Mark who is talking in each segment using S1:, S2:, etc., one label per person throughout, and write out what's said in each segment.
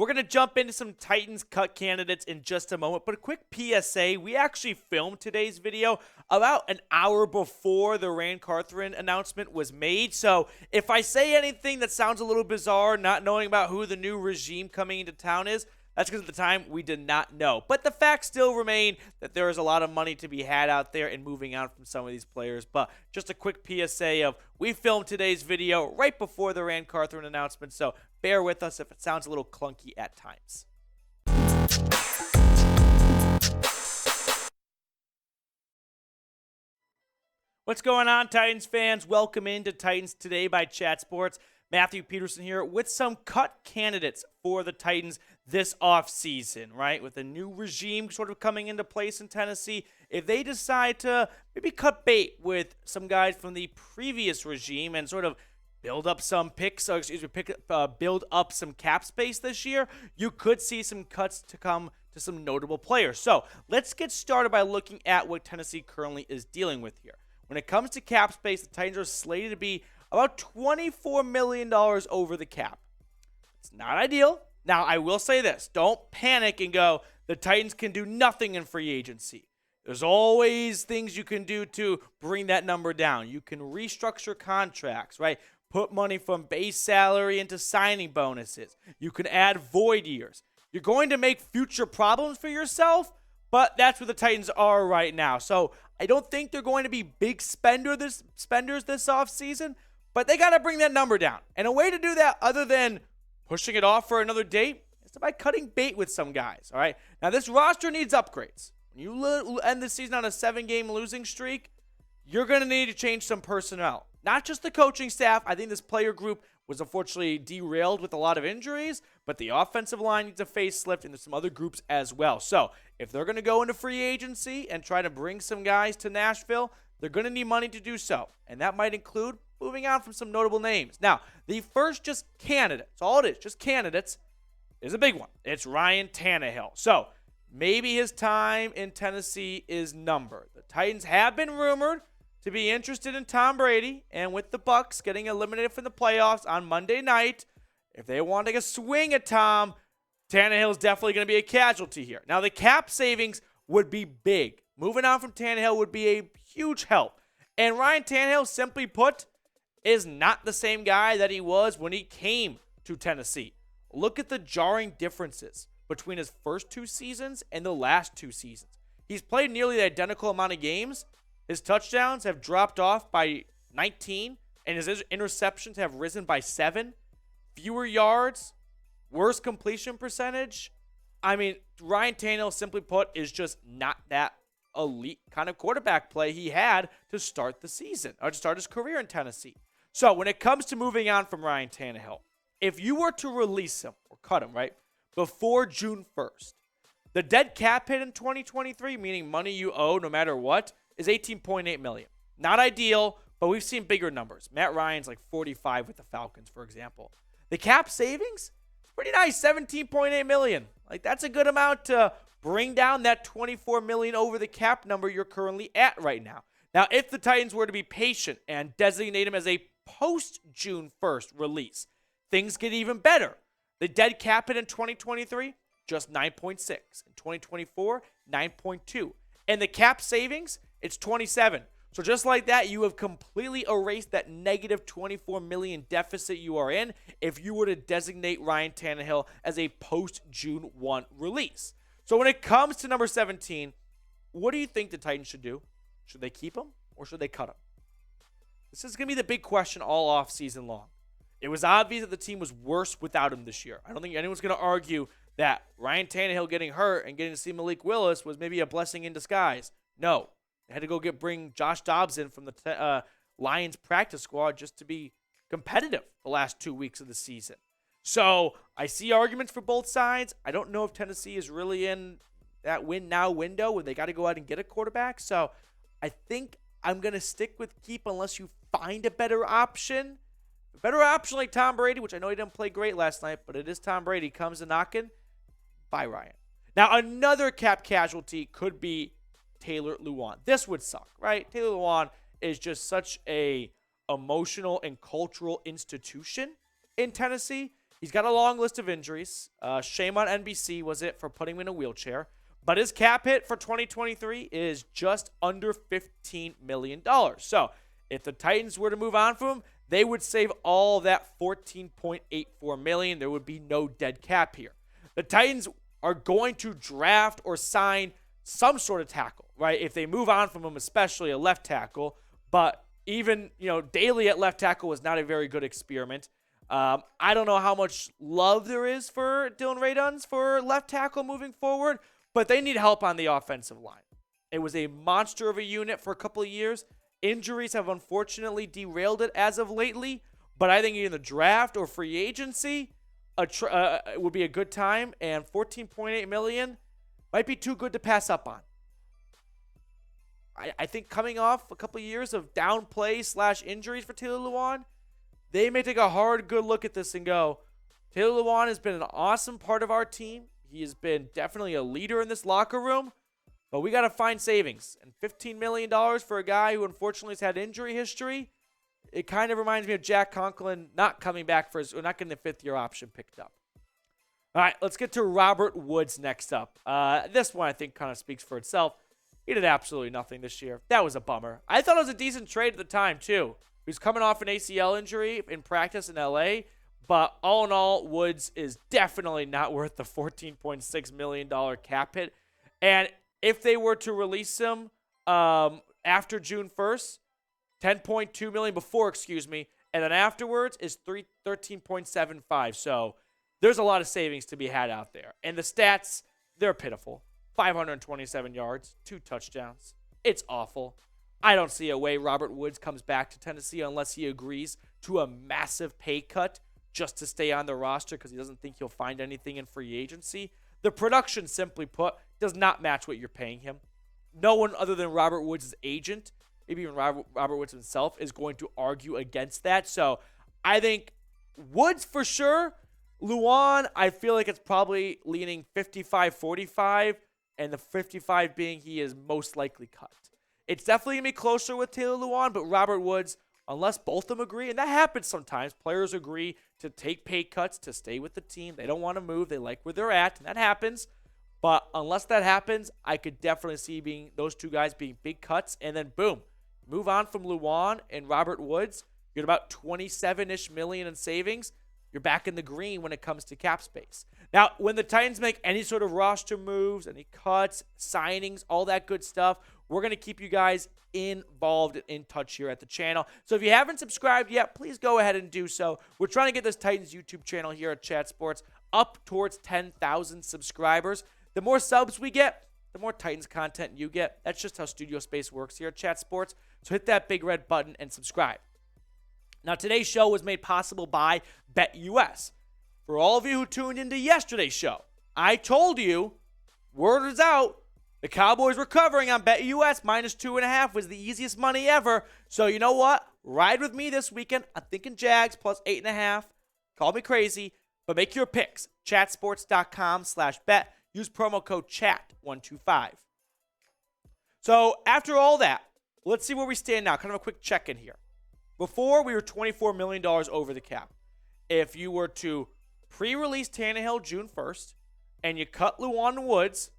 S1: We're going to jump into some Titans cut candidates in just a moment, but a quick PSA. We actually filmed today's video about an hour before the Rand Carthon announcement was made. So if I say anything that sounds a little bizarre, not knowing about who the new regime coming into town is, that's because at the time we did not know. But the facts still remain that there is a lot of money to be had out there in moving on from some of these players. But just a quick PSA of we filmed today's video right before the Rand Carthon announcement. So bear with us if it sounds a little clunky at times. What's going on, Titans fans? Welcome into Titans Today by Chat Sports. Matthew Peterson here with some cut candidates for the Titans this offseason, right? With a new regime sort of coming into place in Tennessee, if they decide to maybe cut bait with some guys from the previous regime and sort of build up some build up some cap space this year, you could see some cuts to come to some notable players. So let's get started by looking at what Tennessee currently is dealing with here. When it comes to cap space, the Titans are slated to be about $24 million over the cap. It's not ideal. Now, I will say this. Don't panic and go, the Titans can do nothing in free agency. There's always things you can do to bring that number down. You can restructure contracts, right? Put money from base salary into signing bonuses. You can add void years. You're going to make future problems for yourself, but that's where the Titans are right now. So I don't think they're going to be big spenders this offseason, but they got to bring that number down. And a way to do that other than pushing it off for another date is by cutting bait with some guys, all right? Now, this roster needs upgrades. When you end the season on a 7-game losing streak, you're going to need to change some personnel. Not just the coaching staff. I think this player group was unfortunately derailed with a lot of injuries, but the offensive line needs a facelift, and there's some other groups as well. So if they're going to go into free agency and try to bring some guys to Nashville, they're going to need money to do so, and that might include moving on from some notable names. Now, the first just candidates, all it is, just candidates, is a big one. It's Ryan Tannehill. So maybe his time in Tennessee is numbered. The Titans have been rumored to be interested in Tom Brady, and with the Bucs getting eliminated from the playoffs on Monday night, if they want to take a swing at Tom, Tannehill is definitely going to be a casualty here. Now, the cap savings would be big. Moving on from Tannehill would be a huge help. And Ryan Tannehill, simply put, is not the same guy that he was when he came to Tennessee. Look at the jarring differences between his first 2 seasons and the last 2 seasons. He's played nearly the identical amount of games. His touchdowns have dropped off by 19, and his interceptions have risen by 7. Fewer yards, worse completion percentage. I mean, Ryan Tannehill, simply put, is just not that elite kind of quarterback play he had to start the season, or to start his career in Tennessee. So when it comes to moving on from Ryan Tannehill, if you were to release him or cut him, right, before June 1st, the dead cap hit in 2023, meaning money you owe no matter what, is $18.8 million. Not ideal, but we've seen bigger numbers. Matt Ryan's like 45 with the Falcons, for example. The cap savings, pretty nice, $17.8 million. Like, that's a good amount to bring down that $24 million over the cap number you're currently at right now. Now, if the Titans were to be patient and designate him as a post-June 1st release, things get even better. The dead cap hit in 2023, just 9.6. In 2024, 9.2. And the cap savings, it's 27. So just like that, you have completely erased that negative $24 million deficit you are in if you were to designate Ryan Tannehill as a post-June 1 release. So when it comes to number 17, what do you think the Titans should do? Should they keep him or should they cut him? This is going to be the big question all offseason long. It was obvious that the team was worse without him this year. I don't think anyone's going to argue that Ryan Tannehill getting hurt and getting to see Malik Willis was maybe a blessing in disguise. No. They had to go bring Josh Dobbs in from the Lions practice squad just to be competitive the last 2 weeks of the season. So I see arguments for both sides. I don't know if Tennessee is really in that win-now window where they got to go out and get a quarterback. So I think I'm going to stick with keep unless you find a better option. A better option like Tom Brady, which I know he didn't play great last night, but it is Tom Brady, comes to knocking. Bye, Ryan. Now, another cap casualty could be Taylor Lewan. This would suck, right? Taylor Lewan is just such a emotional and cultural institution in Tennessee. He's got a long list of injuries. Shame on NBC, was it, for putting him in a wheelchair. But his cap hit for 2023 is just under $15 million. So if the Titans were to move on from him, they would save all that $14.84 million. There would be no dead cap here. The Titans are going to draft or sign some sort of tackle, right? If they move on from him, especially a left tackle. But even, Daly at left tackle was not a very good experiment. I don't know how much love there is for Dylan Rader for left tackle moving forward, but they need help on the offensive line. It was a monster of a unit for a couple of years. Injuries have unfortunately derailed it as of lately, but I think in the draft or free agency, it would be a good time, and $14.8 million might be too good to pass up on. I think coming off a couple of years of downplay / injuries for Taylor Lewan, they may take a hard, good look at this and go, Taylor Lewan has been an awesome part of our team. He has been definitely a leader in this locker room, but we got to find savings. And $15 million for a guy who unfortunately has had injury history, it kind of reminds me of Jack Conklin not coming back or not getting the fifth-year option picked up. All right, let's get to Robert Woods next up. This one I think kind of speaks for itself. He did absolutely nothing this year. That was a bummer. I thought it was a decent trade at the time, too. He was coming off an ACL injury in practice in L.A., but all in all, Woods is definitely not worth the $14.6 million cap hit. And if they were to release him after June 1st, $10.2 million before, and then afterwards is $13.75. So there's a lot of savings to be had out there. And the stats, they're pitiful. 527 yards, 2 touchdowns. It's awful. I don't see a way Robert Woods comes back to Tennessee unless he agrees to a massive pay cut just to stay on the roster because he doesn't think he'll find anything in free agency. The production, simply put, does not match what you're paying him. No one other than Robert Woods' agent, maybe even Robert Woods himself, is going to argue against that. So I think Woods for sure. Lewan, I feel like it's probably leaning 55-45, and the 55 being he is most likely cut. It's definitely going to be closer with Taylor Lewan, but Robert Woods, unless both of them agree, and that happens sometimes, players agree to take pay cuts to stay with the team. They don't want to move. They like where they're at, and that happens. But unless that happens, I could definitely see those two guys being big cuts, and then boom, move on from Lewan and Robert Woods. You're at about $27-ish million in savings. You're back in the green when it comes to cap space. Now, when the Titans make any sort of roster moves, any cuts, signings, all that good stuff, we're going to keep you guys involved and in touch here at the channel. So if you haven't subscribed yet, please go ahead and do so. We're trying to get this Titans YouTube channel here at Chat Sports up towards 10,000 subscribers. The more subs we get, the more Titans content you get. That's just how Studio Space works here at Chat Sports. So hit that big red button and subscribe. Now, today's show was made possible by BetUS. For all of you who tuned into yesterday's show, I told you, word is out, the Cowboys were covering on BetUS. -2.5 was the easiest money ever. So you know what? Ride with me this weekend. I'm thinking Jags plus 8.5. Call me crazy, but make your picks. Chatsports.com/bet. Use promo code CHAT125. So after all that, let's see where we stand now. Kind of a quick check-in here. Before, we were $24 million over the cap. If you were to pre-release Tannehill June 1st and you cut Lewan and Woods,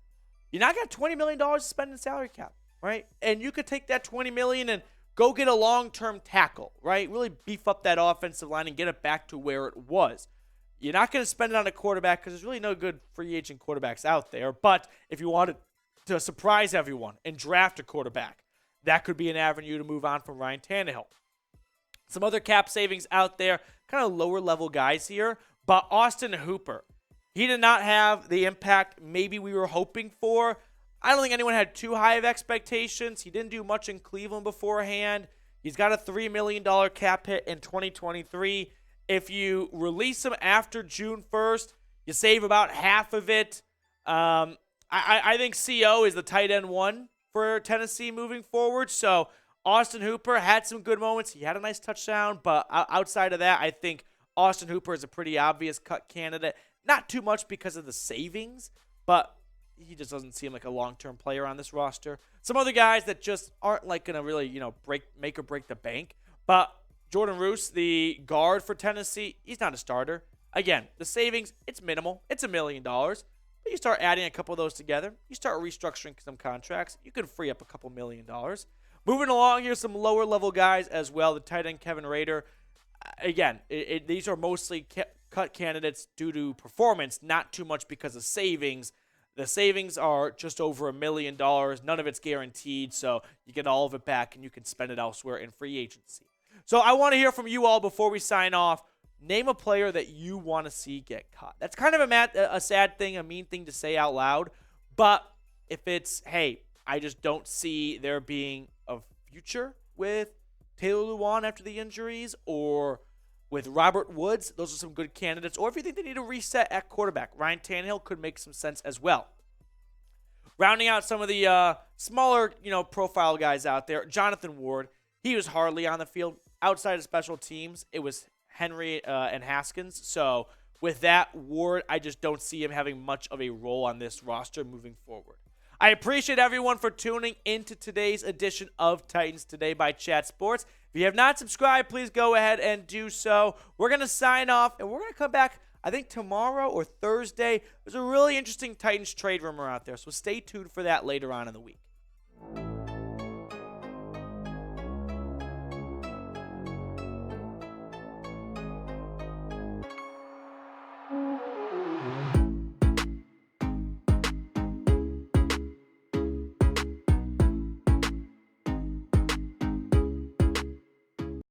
S1: you're not going to have $20 million to spend in salary cap, right? And you could take that $20 million and go get a long-term tackle, right? Really beef up that offensive line and get it back to where it was. You're not going to spend it on a quarterback because there's really no good free agent quarterbacks out there. But if you wanted to surprise everyone and draft a quarterback, that could be an avenue to move on from Ryan Tannehill. Some other cap savings out there, kind of lower level guys here, but Austin Hooper, he did not have the impact maybe we were hoping for. I don't think anyone had too high of expectations. He didn't do much in Cleveland beforehand. He's got a $3 million cap hit in 2023. If you release him after June 1st, you save about half of it. I think CO is the tight end one for Tennessee moving forward, so Austin Hooper had some good moments. He had a nice touchdown, but outside of that, I think Austin Hooper is a pretty obvious cut candidate. Not too much because of the savings, but he just doesn't seem like a long-term player on this roster. Some other guys that just aren't like going to really, make or break the bank. But Jordan Roos, the guard for Tennessee, he's not a starter. Again, the savings, it's minimal. It's $1 million. But you start adding a couple of those together. You start restructuring some contracts. You can free up a couple $1 million. Moving along here, some lower level guys as well. The tight end Kevin Rader. Again, these are mostly cut candidates due to performance, not too much because of savings. The savings are just over $1 million. None of it's guaranteed, so you get all of it back and you can spend it elsewhere in free agency. So I want to hear from you all before we sign off. Name a player that you want to see get cut. That's kind of a sad thing, a mean thing to say out loud. But if it's, hey, I just don't see there being a future with Taylor Lewan after the injuries, or with Robert Woods, those are some good candidates. Or if you think they need a reset at quarterback, Ryan Tannehill could make some sense as well. Rounding out some of the smaller, profile guys out there, Jonathan Ward, he was hardly on the field. Outside of special teams, it was Henry and Haskins. So with that, Ward, I just don't see him having much of a role on this roster moving forward. I appreciate everyone for tuning into today's edition of Titans Today by Chat Sports. If you have not subscribed, please go ahead and do so. We're going to sign off, and we're going to come back, I think, tomorrow or Thursday. There's a really interesting Titans trade rumor out there, so stay tuned for that later on in the week.